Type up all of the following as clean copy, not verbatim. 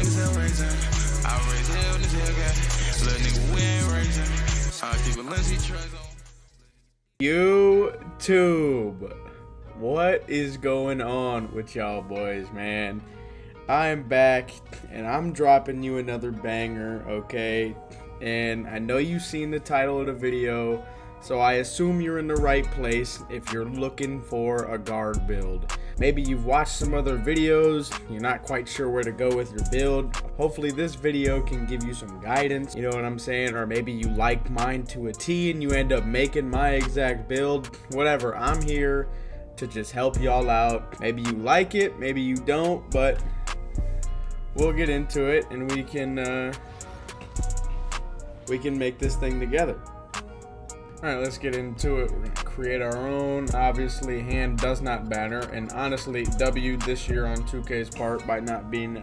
niggas still raising. I raise hell in this Hellcat. Little nigga, we ain't raising. I keep a Lindsay truck on. YouTube, what is going on with y'all boys, man? I'm back and I'm dropping you another banger, okay? And I know you've seen the title of the video, so I assume you're in the right place if you're looking for a guard build. Maybe you've watched some other videos, you're not quite sure where to go with your build. Hopefully this video can give you some guidance, you know what I'm saying? Or maybe you like mine to a T and you end up making my exact build. Whatever, I'm here to just help y'all out. Maybe you like it, maybe you don't, but we'll get into it and we can make this thing together. Alright, let's get into it. We're going to create our own. Obviously, hand does not matter. And honestly, W this year on 2K's part by not being,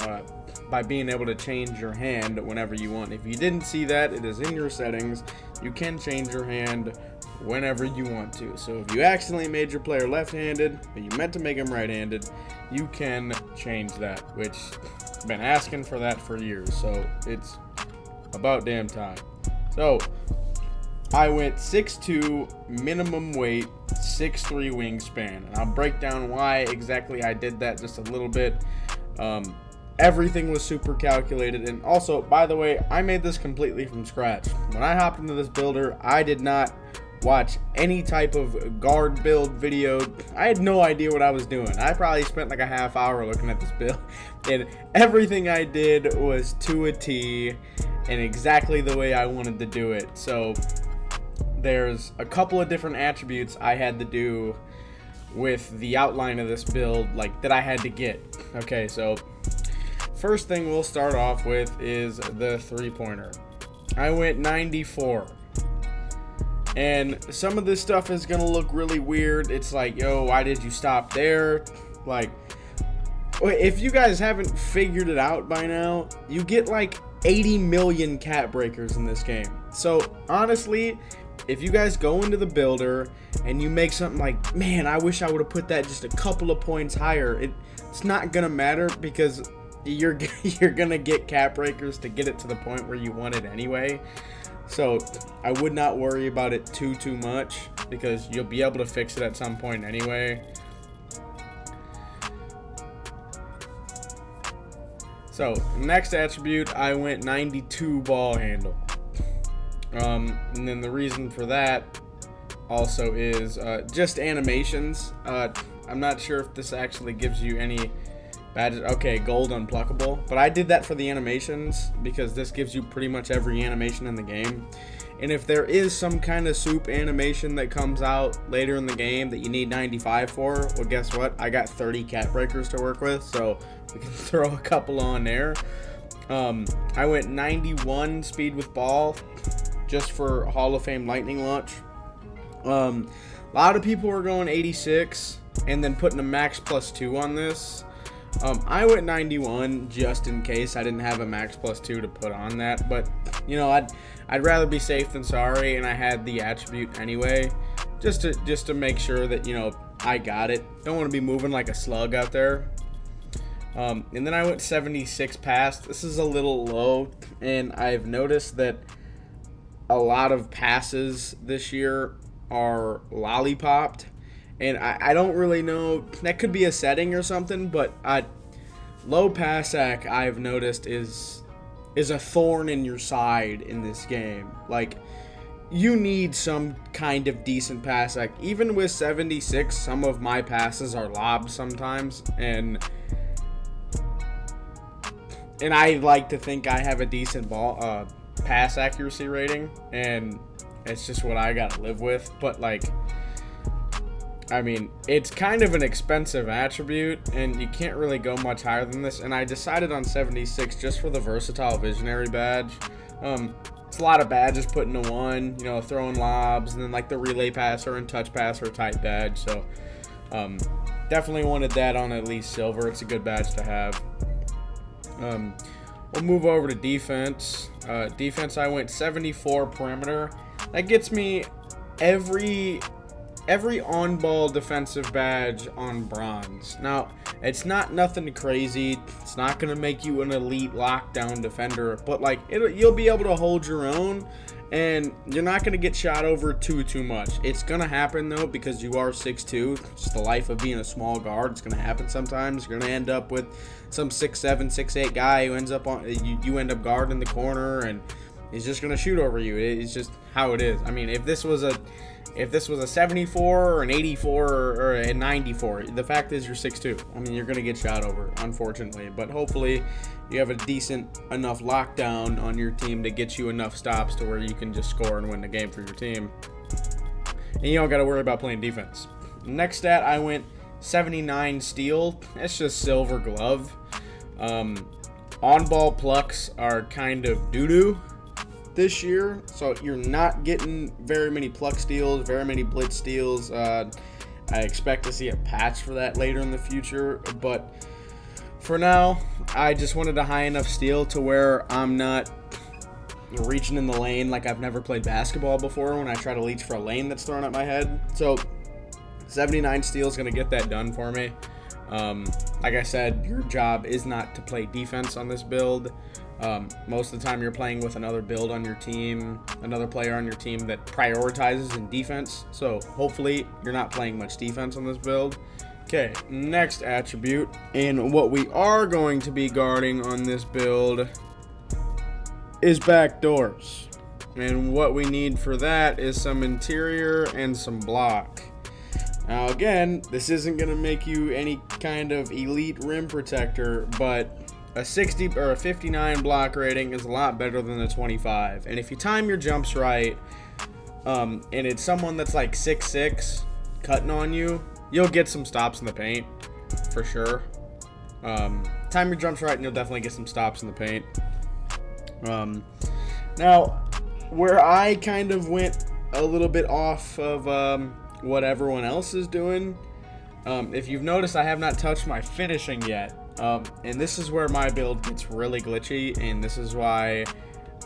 by being able to change your hand whenever you want. If you didn't see that, it is in your settings. You can change your hand whenever you want to. So if you accidentally made your player left-handed, but you meant to make him right-handed, you can change that, which I've been asking for that for years. So it's about damn time. So I went 6'2", minimum weight, 6'3" wingspan. And I'll break down why exactly I did that just a little bit. Everything was super calculated. And also, by the way, I made this completely from scratch. When I hopped into this builder, I did not watch any type of guard build video. I had no idea what I was doing. I probably spent like a half hour looking at this build. And everything I did was to a T and exactly the way I wanted to do it. So there's a couple of different attributes I had to do with the outline of this build, like that I had to get. Okay, so first thing we'll start off with is the three-pointer. I went 94. And some of this stuff is gonna look really weird. It's like, yo, why did you stop there? Like, if you guys haven't figured it out by now, you get like 80 million cat breakers in this game. So honestly, if you guys go into the builder and you make something like, man, I wish I would have put that just a couple of points higher, it's not gonna matter because you're gonna get cat breakers to get it to the point where you want it anyway. So I would not worry about it too much because you'll be able to fix it at some point anyway. So next attribute, I went 92 ball handle. And then the reason for that also is just animations. I'm not sure if this actually gives you any badges. Okay, gold unpluckable, but I did that for the animations because this gives you pretty much every animation in the game. And if there is some kind of soup animation that comes out later in the game that you need 95 for, well, guess what? I got 30 cat breakers to work with, so we can throw a couple on there. I went 91 speed with ball just for Hall of Fame lightning launch. A lot of people were going 86 and then putting a max +2 on this. I went 91 just in case I didn't have a max +2 to put on that, but you know, I'd rather be safe than sorry, and I had the attribute anyway, just to make sure that, you know, I got it. Don't want to be moving like a slug out there. And then I went 76 pass. This is a little low, and I've noticed that a lot of passes this year are lollipopped. And I don't really know, that could be a setting or something, but low pass ac I've noticed is a thorn in your side in this game. Like, you need some kind of decent pass ac. Even with 76, some of my passes are lobs sometimes, and I like to think I have a decent ball pass accuracy rating, and it's just what I gotta live with. But like, I mean, it's kind of an expensive attribute, and you can't really go much higher than this, and I decided on 76 just for the versatile visionary badge. It's a lot of badges put into one, you know, throwing lobs, and then like the relay passer and touch passer type badge, so definitely wanted that on at least silver. It's a good badge to have. We'll move over to defense. Defense, I went 74 perimeter. That gets me every on-ball defensive badge on bronze. Now, It's not nothing crazy. It's not going to make you an elite lockdown defender, but like you'll be able to hold your own, and you're not going to get shot over too much. It's going to happen though, because you are 6'2". It's the life of being a small guard. It's going to happen sometimes. You're going to end up with some 6'7", 6'8" guy who ends up on you end up guarding the corner, and he's just going to shoot over you. It's just how it is. I mean, if this was a 74 or an 84 or a 94, the fact is you're 6'2". I mean, you're going to get shot over, unfortunately. But hopefully you have a decent enough lockdown on your team to get you enough stops to where you can just score and win the game for your team. And you don't got to worry about playing defense. Next stat, I went 79 steal. It's just silver glove. On-ball plucks are kind of doo-doo this year, so you're not getting very many pluck steals, very many blitz steals. I expect to see a patch for that later in the future, but for now, I just wanted a high enough steal to where I'm not reaching in the lane like I've never played basketball before when I try to reach for a lane that's thrown at my head. So 79 steal is going to get that done for me. Like I said, your job is not to play defense on this build. Most of the time you're playing with another build on your team, another player on your team that prioritizes in defense. So hopefully you're not playing much defense on this build. Okay, next attribute, and what we are going to be guarding on this build is backdoors. And what we need for that is some interior and some block. Now again, this isn't going to make you any kind of elite rim protector, but a 60 or a 59 block rating is a lot better than a 25. And if you time your jumps right, and it's someone that's like 6'6", cutting on you, you'll get some stops in the paint, for sure. Time your jumps right and you'll definitely get some stops in the paint. Now, where I kind of went a little bit off of what everyone else is doing, if you've noticed, I have not touched my finishing yet. And this is where my build gets really glitchy, and this is why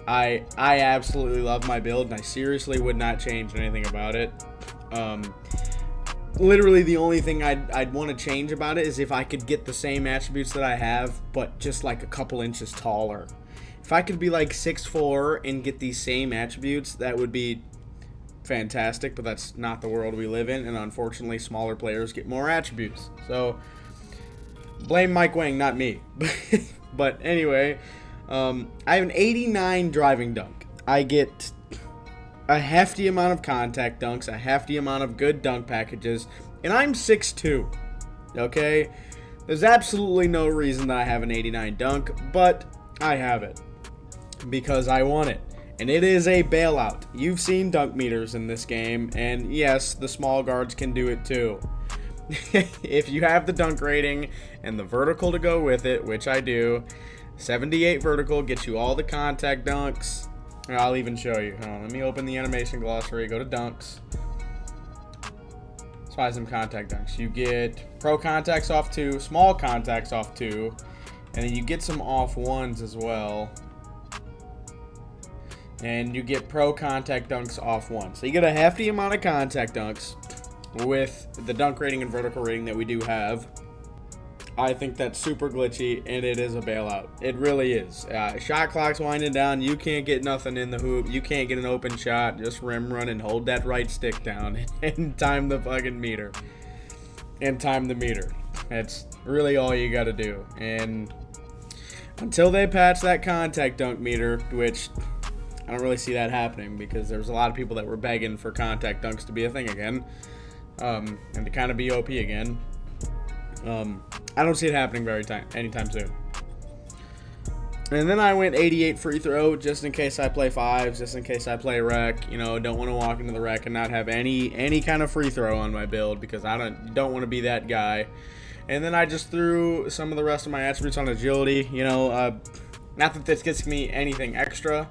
I absolutely love my build, and I seriously would not change anything about it. Literally the only thing I'd want to change about it is if I could get the same attributes that I have, but just like a couple inches taller. If I could be like 6'4" and get these same attributes, that would be fantastic, but that's not the world we live in, and unfortunately smaller players get more attributes. So blame Mike Wang, not me. But anyway, I have an 89 driving dunk. I get a hefty amount of contact dunks, a hefty amount of good dunk packages, and I'm 6'2", okay? There's absolutely no reason that I have an 89 dunk, but I have it because I want it. And it is a bailout. You've seen dunk meters in this game, and yes, the small guards can do it too. If you have the dunk rating and the vertical to go with it, which I do, 78 vertical gets you all the contact dunks. I'll even show you. Hold on, let me open the animation glossary, go to dunks. Let's find some contact dunks. You get pro contacts off 2, small contacts off 2, and then you get some off 1s as well. And you get pro contact dunks off 1. So you get a hefty amount of contact dunks with the dunk rating and vertical rating that we do have. I think that's super glitchy, and it is a bailout. It really is. Shot clock's winding down. You can't get nothing in the hoop. You can't get an open shot. Just rim run and hold that right stick down and time the fucking meter. And time the meter. That's really all you got to do. And until they patch that contact dunk meter, which I don't really see that happening because there's a lot of people that were begging for contact dunks to be a thing again, and to kind of be OP again. I don't see it happening anytime soon. And then I went 88 free throw just in case I play 5s, just in case I play rec. You know, don't want to walk into the rec and not have any kind of free throw on my build because I don't want to be that guy. And then I just threw some of the rest of my attributes on agility. You know, not that this gets me anything extra,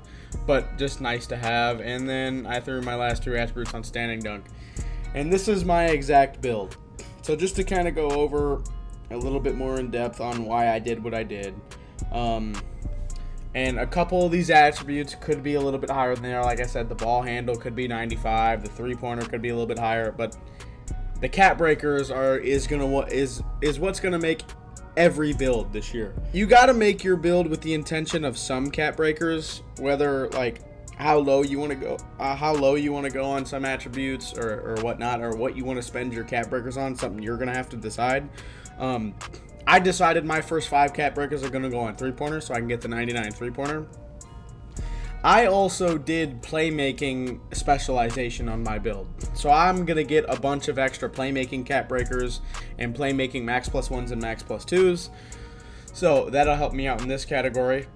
but just nice to have. And then I threw my last 2 attributes on standing dunk. And this is my exact build. So just to kind of go over a little bit more in depth on why I did what I did. And a couple of these attributes could be a little bit higher than they are. Like I said, the ball handle could be 95. The three-pointer could be a little bit higher. But the cap breakers is what's gonna make every build this year. You got to make your build with the intention of some cap breakers, whether like how low you want to go on some attributes or whatnot, or what you want to spend your cap breakers on. Something you're gonna have to decide. I decided my first 5 cap breakers are gonna go on 3-pointers, so I can get the 99 3-pointer. I also did playmaking specialization on my build. So I'm going to get a bunch of extra playmaking cap breakers and playmaking max plus 1s and max plus 2s. So that'll help me out in this category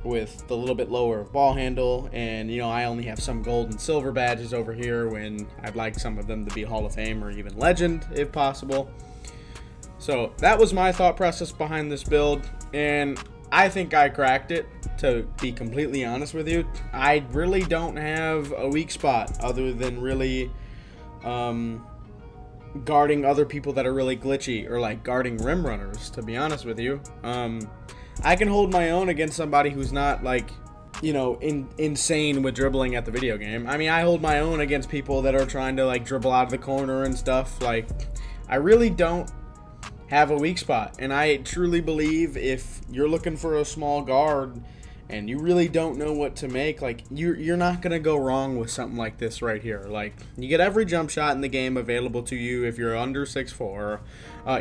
with the little bit lower ball handle. And, you know, I only have some gold and silver badges over here when I'd like some of them to be Hall of Fame or even Legend if possible. So that was my thought process behind this build. And I think I cracked it, to be completely honest with you. I really don't have a weak spot other than really guarding other people that are really glitchy, or like guarding rim runners, to be honest with you. I can hold my own against somebody who's not like, you know, insane with dribbling at the video game. I mean, I hold my own against people that are trying to like dribble out of the corner and stuff. Like, I really don't have a weak spot. And I truly believe if you're looking for a small guard and you really don't know what to make, like, you're not going to go wrong with something like this right here. Like, you get every jump shot in the game available to you if you're under 6'4".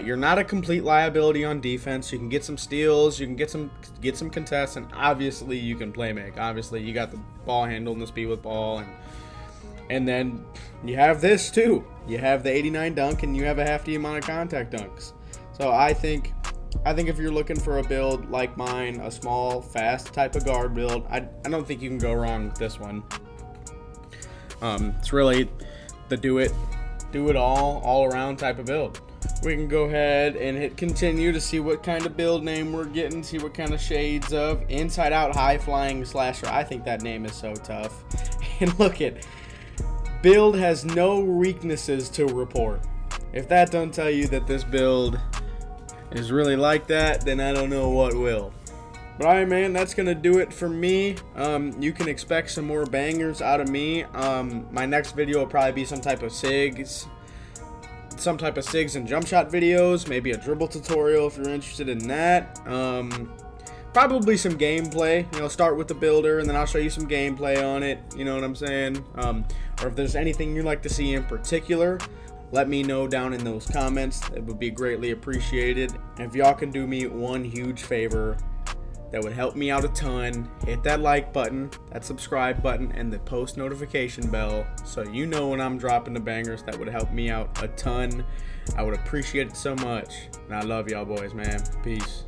You're not a complete liability on defense. You can get some steals, you can get some contests, and obviously you can play make. Obviously you got the ball handle and the speed with ball, and then you have this too. You have the 89 dunk, and you have a half the amount of contact dunks. So I think if you're looking for a build like mine, a small, fast type of guard build, I don't think you can go wrong with this one. It's really the do it all around type of build. We can go ahead and hit continue to see what kind of build name we're getting, see what kind of shades of inside out high flying slasher. I think that name is so tough. And look at, build has no weaknesses to report. If that don't tell you that this build is really like that, then I don't know what will. But alright, man, that's gonna do it for me. You can expect some more bangers out of me. My next video will probably be some type of SIGs and jump shot videos, maybe a dribble tutorial if you're interested in that. Probably some gameplay. You know, start with the builder and then I'll show you some gameplay on it, you know what I'm saying? Or if there's anything you'd like to see in particular, let me know down in those comments. It would be greatly appreciated. And if y'all can do me one huge favor that would help me out a ton, hit that like button, that subscribe button, and the post notification bell so you know when I'm dropping the bangers. That would help me out a ton. I would appreciate it so much. And I love y'all boys, man. Peace.